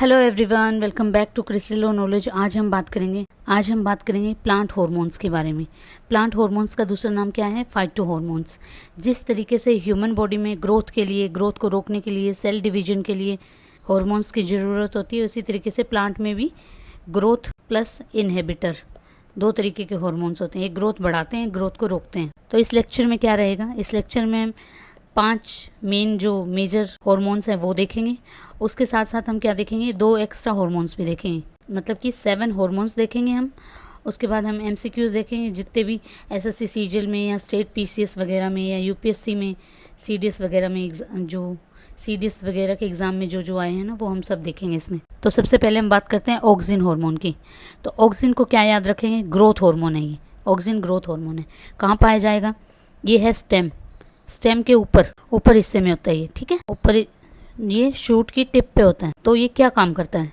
Hello everyone, welcome back to Crystallo knowledge. आज हम बात करेंगे प्लांट हार्मोन्स के बारे में। प्लांट हार्मोन्स का दूसरा नाम क्या है? Phyto hormones. जिस तरीके से ह्यूमन बॉडी में ग्रोथ को रोकने के लिए, सेल डिवीजन के लिए हार्मोन्स की ज़रूरत होती है, उसी तरीके से प्लांट में भी ग्रोथ प्लस इनहिबिटर दो तरीके के हार्मोन्स होते हैं। एक ग्रोथ बढ़ाते हैं, ग्रोथ को रोकते हैं। तो इस लेक्चर में क्या रहेगा? इस लेक्चर में हम 5 मेन जो मेजर हार्मोन्स हैं वो देखेंगे। उसके साथ साथ हम क्या देखेंगे? 2 एक्स्ट्रा हार्मोन्स भी देखेंगे, मतलब कि 7 हार्मोन्स देखेंगे हम। उसके बाद हम MCQs देखेंगे, जितने भी SSC सीजीएल में या स्टेट PCS वगैरह में या UPSC में, CDS वगैरह में, जो CDS वगैरह के एग्ज़ाम में जो आए हैं ना, वो हम सब देखेंगे इसमें। तो सबसे पहले हम बात करते हैं ऑक्सिन हार्मोन की। तो ऑक्सिन को क्या याद रखेंगे? ग्रोथ हार्मोन है ये। ऑक्सिन ग्रोथ हार्मोन है। कहाँ पाया जाएगा? ये है स्टेम के ऊपर हिस्से में होता है ये, ठीक है। ऊपर ये शूट की टिप पे होता है। तो ये क्या काम करता है?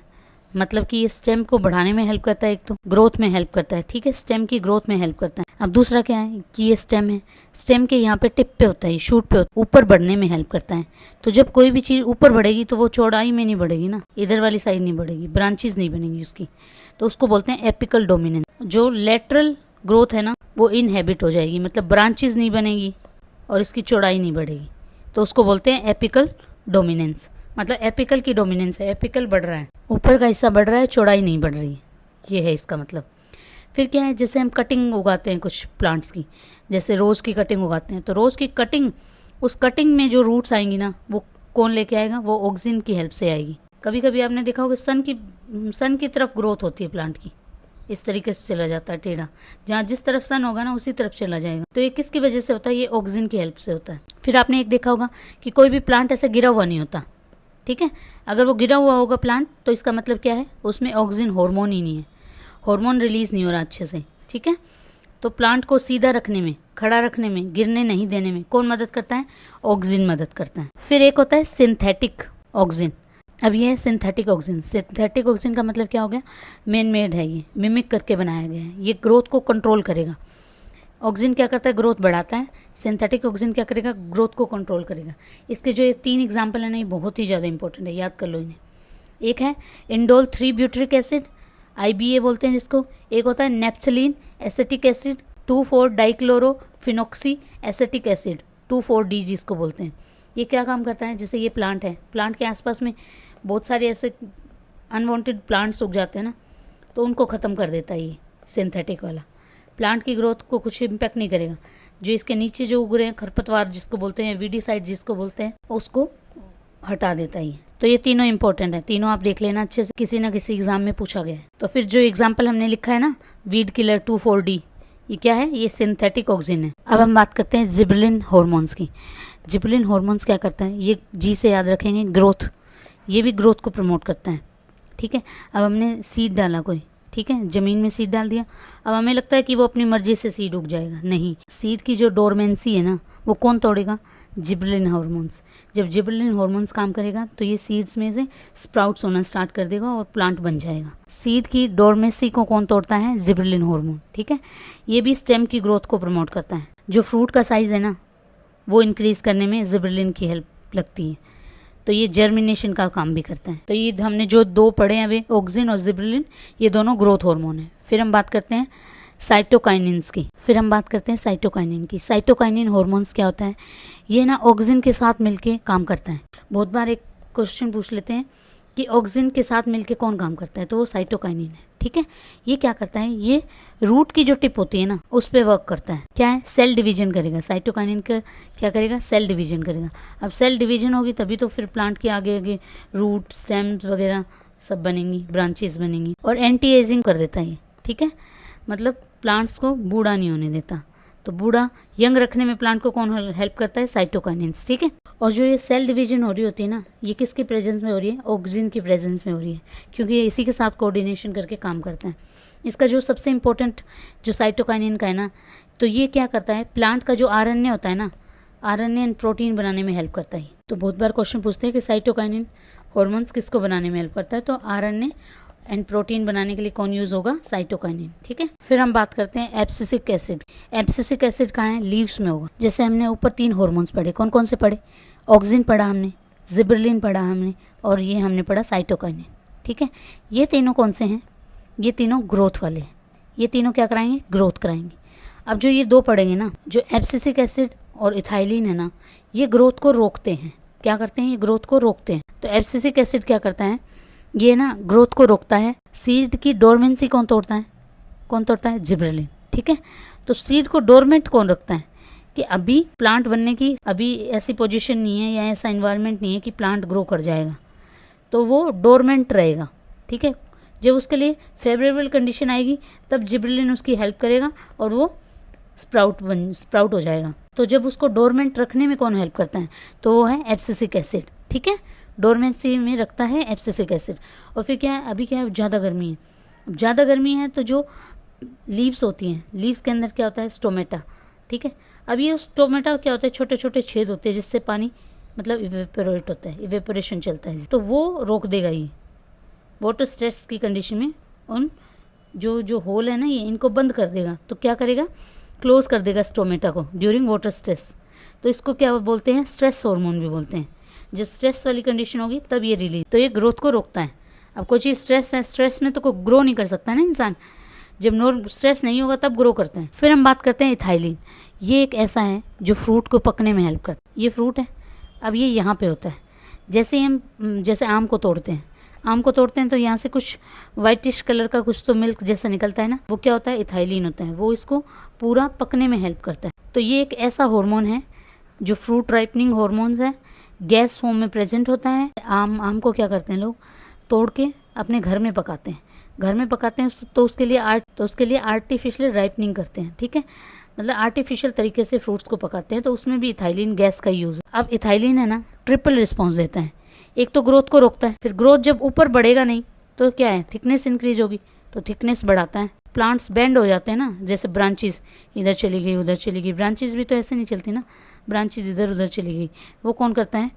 मतलब कि ये स्टेम को बढ़ाने में हेल्प करता है, एक तो ग्रोथ में हेल्प करता है, ठीक है। स्टेम की ग्रोथ में हेल्प करता है। अब दूसरा क्या है कि ये स्टेम है, स्टेम के यहाँ पे टिप पे होता है, शूट पे होता है, ऊपर बढ़ने में हेल्प करता है। तो जब कोई भी चीज़ ऊपर बढ़ेगी तो वो चौड़ाई में नहीं बढ़ेगी ना, इधर वाली साइड नहीं बढ़ेगी, ब्रांचेज नहीं बनेगी उसकी। तो उसको बोलते हैं एपिकल डोमिनेंस। जो लेटरल ग्रोथ है ना, वो इनहेबिट हो जाएगी, मतलब ब्रांचेज नहीं बनेगी और इसकी चौड़ाई नहीं बढ़ेगी। तो उसको बोलते हैं एपिकल डोमिनेंस। मतलब एपिकल की डोमिनेंस है, एपिकल बढ़ रहा है, ऊपर का हिस्सा बढ़ रहा है, चौड़ाई नहीं बढ़ रही है, ये है इसका मतलब। फिर क्या है, जैसे हम कटिंग उगाते हैं कुछ प्लांट्स की, जैसे रोज़ की कटिंग उगाते हैं, तो रोज़ की कटिंग, उस कटिंग में जो रूट्स आएंगी ना, वो कौन लेके आएगा? वो ऑक्सिन की हेल्प से आएगी। कभी कभी आपने देखा होगा सन की तरफ ग्रोथ होती है प्लांट की, इस तरीके से चला जाता है टेढ़ा, जहाँ जिस तरफ सन होगा ना उसी तरफ चला जाएगा। तो ये किसकी वजह से होता है? ये ऑक्सिन की हेल्प से होता है। फिर आपने एक देखा होगा कि कोई भी प्लांट ऐसे गिरा हुआ नहीं होता, ठीक है। अगर वो गिरा हुआ होगा प्लांट, तो इसका मतलब क्या है? उसमें ऑक्सिन हार्मोन ही नहीं है, हार्मोन रिलीज नहीं हो रहा अच्छे से, ठीक है। तो प्लांट को सीधा रखने में, खड़ा रखने में, गिरने नहीं देने में कौन मदद करता है? ऑक्सिन मदद करता है। फिर एक होता है सिंथेटिक ऑक्सिन। अब ये है सिंथेटिक ऑक्सिन। सिंथेटिक ऑक्सिन का मतलब क्या हो गया? मैन मेड है, ये मिमिक करके बनाया गया है, ये ग्रोथ को कंट्रोल करेगा। ऑक्सिन क्या करता है? ग्रोथ बढ़ाता है। सिंथेटिक ऑक्सिन क्या करेगा? ग्रोथ को कंट्रोल करेगा। इसके जो ये 3 एग्जाम्पल है ना, ये बहुत ही ज़्यादा इंपॉर्टेंट है, याद कर लो इन्हें। एक है इंडोल 3 ब्यूटरिक एसिड, IBA बोलते हैं जिसको। एक होता है naphthalene acetic acid, 2,4 dichlorophenoxy acetic acid, 2,4-D जिसको बोलते हैं। ये क्या काम करता है? जैसे ये प्लांट है, प्लांट के आसपास में बहुत सारे ऐसे अनवांटेड प्लांट्स उग जाते हैं ना, तो उनको ख़त्म कर देता है ये सिंथेटिक वाला। प्लांट की ग्रोथ को कुछ इम्पैक्ट नहीं करेगा। जो इसके नीचे जो उग रहे हैं, खरपतवार जिसको बोलते हैं, वीडीसाइड जिसको बोलते हैं, उसको हटा देता है ये। तो ये तीनों इंपॉर्टेंट है, तीनों आप देख लेना अच्छे से, किसी ना किसी एग्जाम में पूछा गया है। तो फिर जो एग्जाम्पल हमने लिखा है ना, वीड किलर 2,4-D, ये क्या है? ये सिंथेटिक ऑक्सिन है। अब हम बात करते हैं जिबरेलिन हार्मोन्स की। जिबरेलिन हार्मोन्स क्या करता है? ये जी से याद रखेंगे, ग्रोथ। ये भी ग्रोथ को प्रमोट करता है, ठीक है। अब हमने सीड डाला कोई, ठीक है, ज़मीन में सीड डाल दिया। अब हमें लगता है कि वो अपनी मर्जी से सीड उग जाएगा, नहीं। सीड की जो डोरमेंसी है ना, वो कौन तोड़ेगा? Gibberellin hormones. जब जिबरेलिन हार्मोन्स काम करेगा तो ये सीड्स में से स्प्राउट्स होना स्टार्ट कर देगा और प्लांट बन जाएगा। सीड की डोरमेंसी को कौन तोड़ता है? जिबरेलिन हार्मोन, ठीक है। ये भी स्टेम की ग्रोथ को प्रमोट करता है। जो फ्रूट का साइज है ना, वो इंक्रीज करने में जिबरेलिन की हेल्प लगती है। तो ये जर्मिनेशन का काम भी करता है। तो ये हमने जो 2 पढ़े हैं अभी, ऑक्सिन और जिबरेलिन, ये दोनों ग्रोथ हार्मोन है। फिर हम बात करते हैं साइटोकाइनिन्स की। साइटोकाइनिन की। साइटोकाइनिन हार्मोन्स क्या होता है? ये ना ऑक्सिन के साथ मिलके काम करता है। बहुत बार एक क्वेश्चन पूछ लेते हैं कि ऑक्सिन के साथ मिलके कौन काम करता है, तो वो साइटोकाइनिन है, ठीक है। ये क्या करता है? ये रूट की जो टिप होती है ना, उस पर वर्क करता है। क्या है? सेल डिवीजन करेगा। साइटोकाइनिन का क्या करेगा? सेल डिवीजन करेगा। अब सेल डिवीजन होगी तभी तो फिर प्लांट के आगे आगे रूट, स्टेम्स वगैरह सब बनेंगी, ब्रांचेस बनेंगी। और एंटी एजिंग कर देता है ये, ठीक है। मतलब प्लांट्स को बूढ़ा नहीं होने देता। तो बूढ़ा यंग रखने में प्लांट को कौन हेल्प करता है? साइटोकाइनिन्स, ठीक है। और जो ये सेल डिवीजन हो रही होती है ना, ये किसकी प्रेजेंस में हो रही है? ऑक्सिन की प्रेजेंस में हो रही है, क्योंकि ये इसी के साथ कोऑर्डिनेशन करके काम करता है। इसका जो सबसे इम्पोर्टेंट जो साइटोकाइनिन का है ना, तो ये क्या करता है? प्लांट का जो RNA होता है ना, RNA एंड प्रोटीन बनाने में हेल्प करता है। तो बहुत बार क्वेश्चन पूछते हैं कि साइटोकाइनिन हार्मोन्स किसको बनाने में हेल्प करता है? तो RNA एंड प्रोटीन बनाने के लिए कौन यूज होगा? साइटोकाइनिन, ठीक है। फिर हम बात करते हैं एब्सिसिक एसिड। एब्सिसिक एसिड कहाँ है? लीव्स में होगा। जैसे हमने ऊपर 3 हार्मोन्स पढ़े, कौन कौन से पढ़े? ऑक्सिन पढ़ा हमने, जिबरेलिन पढ़ा हमने, और ये हमने पढ़ा साइटोकाइनिन, ठीक है। ये तीनों कौन से हैं? ये तीनों ग्रोथ वाले हैं। ये तीनों क्या कराएंगे? ग्रोथ कराएंगे। अब जो ये दो पड़ेंगे ना, जो एब्सिसिक एसिड और इथाइलिन है ना, ये ग्रोथ को रोकते हैं। क्या करते हैं? ये ग्रोथ को रोकते हैं। तो एब्सिसिक एसिड क्या करता है? ये ना ग्रोथ को रोकता है। सीड की डोरमेंसी कौन तोड़ता है? कौन तोड़ता है? जिबरेलिन, ठीक है। तो सीड को डोरमेंट कौन रखता है? कि अभी प्लांट बनने की अभी ऐसी पोजीशन नहीं है या ऐसा इन्वायरमेंट नहीं है कि प्लांट ग्रो कर जाएगा, तो वो डोरमेंट रहेगा, ठीक है। जब उसके लिए फेवरेबल कंडीशन आएगी तब जिबरेलिन उसकी हेल्प करेगा और वो स्प्राउट हो जाएगा। तो जब उसको डोरमेंट रखने में कौन हेल्प करता है? तो वो है एब्सिसिक एसिड, ठीक है। डोरमेंसी में रखता है एब्सिसिक एसिड। और फिर क्या है? अभी क्या है? ज़्यादा गर्मी है। अब ज़्यादा गर्मी है तो जो लीव्स होती हैं, लीव्स के अंदर क्या होता है? स्टोमेटा, ठीक है। अब ये स्टोमेटा क्या होता है? छोटे छोटे छेद होते हैं जिससे पानी मतलब इवेपोरेट होता है, इवेपोरेशन चलता है, तो वो रोक देगा। ये वाटर स्ट्रेस की कंडीशन में उन जो होल है ना, ये इनको बंद कर देगा। तो क्या करेगा? क्लोज कर देगा स्टोमेटा को ड्यूरिंग वाटर स्ट्रेस। तो इसको क्या बोलते हैं? स्ट्रेस हार्मोन भी बोलते हैं। जब स्ट्रेस वाली कंडीशन होगी तब ये रिलीज, तो ये ग्रोथ को रोकता है। अब कोई चीज़ स्ट्रेस है, स्ट्रेस में तो कोई ग्रो नहीं कर सकता ना इंसान। जब स्ट्रेस नहीं होगा तब ग्रो करते हैं। फिर हम बात करते हैं इथाइलिन। ये एक ऐसा है जो फ्रूट को पकने में हेल्प करता है। ये फ्रूट है, अब ये यहाँ पे होता है। जैसे आम को तोड़ते हैं, तो यहाँ से कुछ वाइटिश कलर का कुछ तो मिल्क जैसा निकलता है ना, वो क्या होता है? इथाइलिन होता है। वो इसको पूरा पकने में हेल्प करता है। तो ये एक ऐसा हार्मोन है जो फ्रूट राइपनिंग हार्मोन्स है, गैस फॉर्म में प्रेजेंट होता है। आम को क्या करते हैं लोग? तोड़ के अपने घर में पकाते हैं। तो उसके लिए आर्टिफिशियल राइपनिंग करते हैं, ठीक है। मतलब आर्टिफिशियल तरीके से फ्रूट्स को पकाते हैं, तो उसमें भी इथाइलिन गैस का यूज। अब इथाइलिन है ना, ट्रिपल रिस्पॉन्स देता है। एक तो ग्रोथ को रोकता है, फिर ग्रोथ जब ऊपर बढ़ेगा नहीं तो क्या है? थिकनेस इंक्रीज होगी, तो थिकनेस बढ़ाता है। प्लांट्स बेंड हो जाते हैं ना, जैसे ब्रांचेस इधर चली गई उधर चली गई। ब्रांचेस भी तो ऐसे नहीं चलती ना, ब्रांचेस इधर उधर चली गई। वो कौन करता है?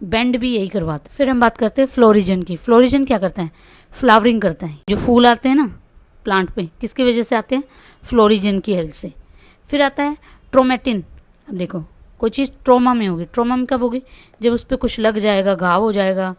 बेंड भी यही करवाता है। फिर हम बात करते हैं फ्लोरिजन की। फ्लोरिजन क्या करता है? फ्लावरिंग करता है। जो फूल आते हैं ना प्लांट पे, किसकी वजह से आते हैं? फ्लोरिजन की हेल्प से। फिर आता है ट्रोमेटिन। अब देखो, कोई चीज़ ट्रोमा में होगी। ट्रोमा में कब होगी? जब उस पर कुछ लग जाएगा, घाव हो जाएगा,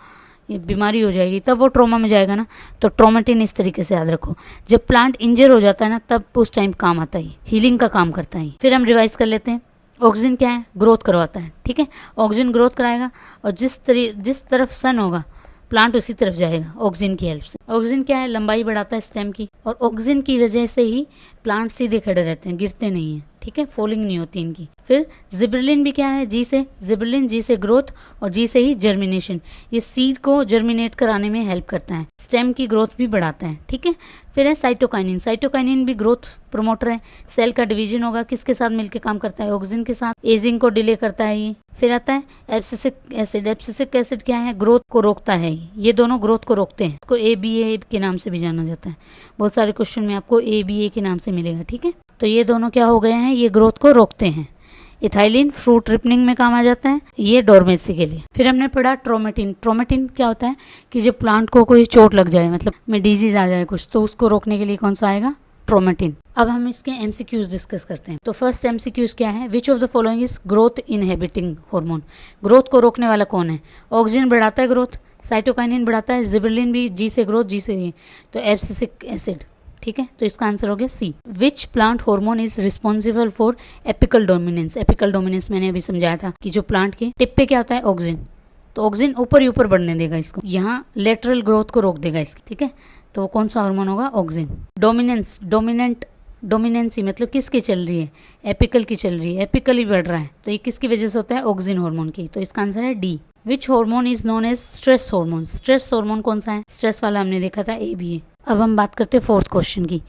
ये बीमारी हो जाएगी, तब वो ट्रोमा में जाएगा ना। तो ट्रोमेटिन इस तरीके से याद रखो, जब प्लांट इंजर हो जाता है ना, तब उस टाइम काम आता है, हीलिंग का काम करता है। फिर हम रिवाइज कर लेते हैं। ऑक्सीजन क्या है? ग्रोथ करवाता है, ठीक है। ऑक्सीजन ग्रोथ कराएगा, और जिस तरफ सन होगा प्लांट उसी तरफ जाएगा ऑक्सीजन की हेल्प से। ऑक्सीजन क्या है? लंबाई बढ़ाता है स्टेम की, और ऑक्सीजन की वजह से ही प्लांट सीधे खड़े रहते हैं, गिरते नहीं हैं, ठीक है। फॉलिंग नहीं होती इनकी। फिर जिबरेलिन भी क्या है? जिबरेलिन जी से ग्रोथ, और जी से ही जर्मिनेशन। ये सीड को जर्मिनेट कराने में हेल्प करता है, स्टेम की ग्रोथ भी बढ़ाता है, ठीक है। फिर है साइटोकाइनिन। साइटोकाइनिन भी ग्रोथ प्रमोटर है। सेल का डिवीजन होगा, किसके साथ मिलकर काम करता है? ऑक्सीजन के साथ। एजिंग को डिले करता है ये। फिर आता है एब्सिसिक एसिड। एब्सिसिक एसिड क्या है? ग्रोथ को रोकता है। ये दोनों ग्रोथ को रोकते हैं। इसको ABA के नाम से भी जाना जाता है। बहुत सारे क्वेश्चन में आपको ABA के नाम से मिलेगा, ठीक है। तो ये दोनों क्या हो गए हैं? ये ग्रोथ को रोकते हैं। इथाइलिन फ्रूट रिपनिंग में काम आ जाता है, ये डोरमेंसी के लिए। फिर हमने पढ़ा ट्रोमेटिन। ट्रोमेटिन क्या होता है? कि जब प्लांट को कोई चोट लग जाए, मतलब में डिजीज आ जाए कुछ, तो उसको रोकने के लिए कौन सा आएगा? ट्रोमेटिन। अब हम इसके MCQs डिस्कस करते हैं। तो फर्स्ट MCQs क्या है? विच of the following is growth inhibiting hormone? Growth को रोकने वाला कौन है? ऑक्सीजन बढ़ाता है ग्रोथ, साइटोकाइनिन बढ़ाता है, जिबरेलिन भी जी से ग्रोथ, जी से ये, तो एब्सिसिक एसिड, ठीक है। तो इसका आंसर हो गया C। Which plant hormone is responsible for apical dominance? Apical dominance मैंने अभी समझाया था कि जो प्लांट के टिप पे क्या होता है? ऑक्सीजन। तो ऑक्सीजन ऊपर ही ऊपर बढ़ने देगा इसको, यहाँ लेटरल ग्रोथ को रोक देगा इसकी, ठीक है। तो कौन सा हार्मोन होगा? ऑक्सीजन। डोमिनेंसी मतलब किसकी चल रही है? एपिकल की चल रही है, एपिकल ही बढ़ रहा है, तो ये किसकी वजह से होता है? ऑक्सीजन हार्मोन की। तो इसका आंसर है D। Which hormone is known as stress hormone? Stress hormone कौन सा है? स्ट्रेस वाला हमने देखा था ABA। अब हम बात करते हैं फोर्थ क्वेश्चन की।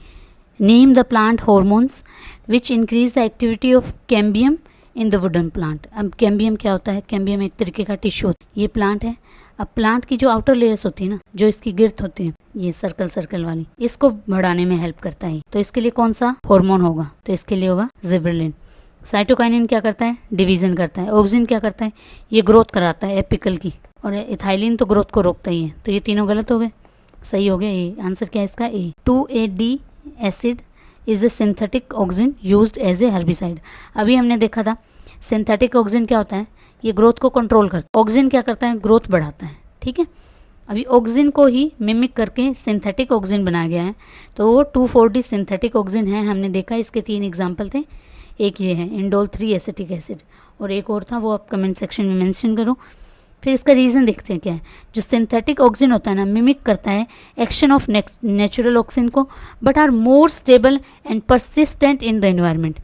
Name the plant hormones which increase the activity of cambium in the wooden plant. अब कैम्बियम क्या होता है? कैम्बियम एक तरीके का टिश्यू होता है। ये प्लांट है। अब प्लांट की जो आउटर लेयर्स होती है ना, जो इसकी गिर्थ होती है, ये सर्कल वाली, इसको बढ़ाने में हेल्प करता है। तो इसके लिए कौन सा हार्मोन होगा? तो इसके लिए होगा जिबरेलिन। साइटोकाइनिन क्या करता है? डिवीजन करता है। ऑक्सीजन क्या करता है? ये ग्रोथ कराता है एपिकल की, और इथाइलिन तो ग्रोथ को रोकता ही है। तो ये तीनों गलत हो गए, सही हो गया ए। आंसर क्या है इसका? A। 2,8-D acid is a synthetic oxygen used as a herbicide. अभी हमने देखा था सिंथेटिक ऑक्सीजन क्या होता है? ये ग्रोथ को कंट्रोल करता है। ऑक्सीजन क्या करता है? ग्रोथ बढ़ाता है, ठीक है। अभी ऑक्सिन को ही मिमिक करके सिंथेटिक ऑक्सिन बनाया गया है, तो वो 2,4-D सिंथेटिक ऑक्सिन है, हमने देखा। इसके 3 एग्जाम्पल थे, एक ये है इंडोल 3 एसिटिक एसिड, और एक और था, वो आप कमेंट सेक्शन में मेंशन करो। फिर इसका रीज़न देखते हैं क्या है। जो सिंथेटिक ऑक्सिन होता है ना, मिमिक करता है एक्शन ऑफ नेचुरल ऑक्सिन को, but are more stable and persistent in the environment.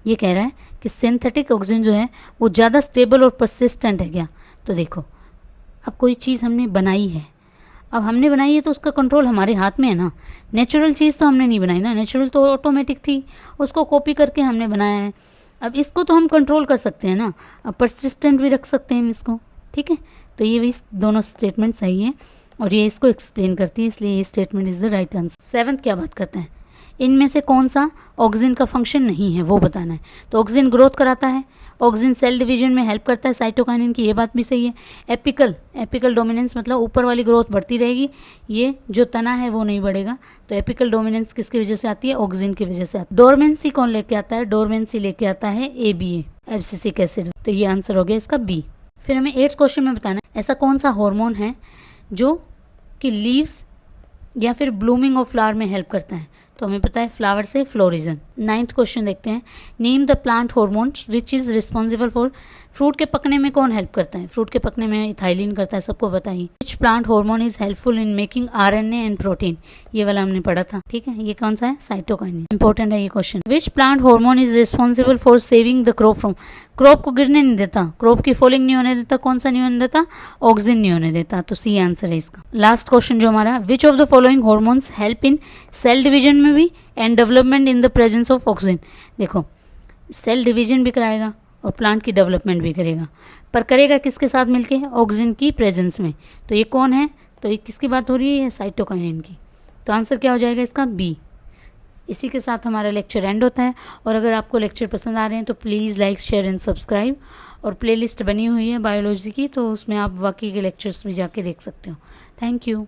ये कह रहा है कि सिंथेटिक ऑक्सिन जो है वो ज़्यादा स्टेबल और परसिस्टेंट है क्या। तो देखो, अब कोई चीज़ हमने बनाई है, अब हमने बनाई है तो उसका कंट्रोल हमारे हाथ में है ना। नेचुरल चीज़ तो हमने नहीं बनाई ना, नेचुरल तो ऑटोमेटिक थी, उसको कॉपी करके हमने बनाया है। अब इसको तो हम कंट्रोल कर सकते हैं ना, अब परसिस्टेंट भी रख सकते हैं हम इसको, ठीक है। तो ये भी दोनों स्टेटमेंट सही है और ये इसको एक्सप्लेन करती है, इसलिए ये statement is the right answer. 7th क्या बात करते हैं, इनमें से कौन सा ऑक्सिन का फंक्शन नहीं है वो बताना है। तो ऑक्सिन ग्रोथ कराता है, ऑक्सिन सेल डिवीजन में हेल्प करता है साइटोकाइनिन की, ये बात भी सही है। एपिकल डोमिनेंस मतलब ऊपर वाली ग्रोथ बढ़ती रहेगी, ये जो तना है वो नहीं बढ़ेगा। तो एपिकल डोमिनेंस किसकी वजह से आती है, ऑक्सिन की वजह से आती है। डोरमेंसी कौन लेके आता है, डोरमेंसी लेके आता है ABA एब्सिसिक एसिड। तो ये आंसर हो गया इसका बी। फिर हमें 8th क्वेश्चन में बताना है ऐसा कौन सा हार्मोन है जो कि लीव्स या फिर ब्लूमिंग ऑफ फ्लावर में हेल्प करता है। तो हमें पता है फ्लावर से फ्लोरिजन। 9th क्वेश्चन देखते हैं, name the plant hormones which is responsible for, fruit के पकने में कौन हेल्प करता है, फ्रूट के पकने में इथाइलिन करता है, सबको बताइए। Which plant hormone is helpful in making RNA and protein, ये वाला हमने पढ़ा था, ठीक है। ये कौन सा है, साइटोकाइनिन, इंपॉर्टेंट है ये question. Which plant hormone is responsible for saving the crop from, crop को गिरने नहीं देता, क्रॉप की फॉलिंग नहीं होने देता, कौन सा नहीं होने देता, ऑक्सिन नहीं होने देता। तो सी आंसर है इसका। लास्ट क्वेश्चन जो हमारा, which of the following hormones help in cell division में भी and development in the presence of auxin. देखो, सेल डिवीजन भी कराएगा और प्लांट की डेवलपमेंट भी करेगा, पर करेगा किसके साथ मिलके, ऑक्सिन की प्रेजेंस में। तो ये कौन है, तो ये किसकी बात हो रही है, साइटोकाइनिन की। तो आंसर क्या हो जाएगा इसका, बी। इसी के साथ हमारा लेक्चर एंड होता है। और अगर आपको लेक्चर पसंद आ रहे हैं तो please like, share and subscribe. और प्लेलिस्ट बनी हुई है बायोलॉजी की, तो उसमें आप बाकी के लेक्चर्स भी जाके देख सकते हो। Thank you.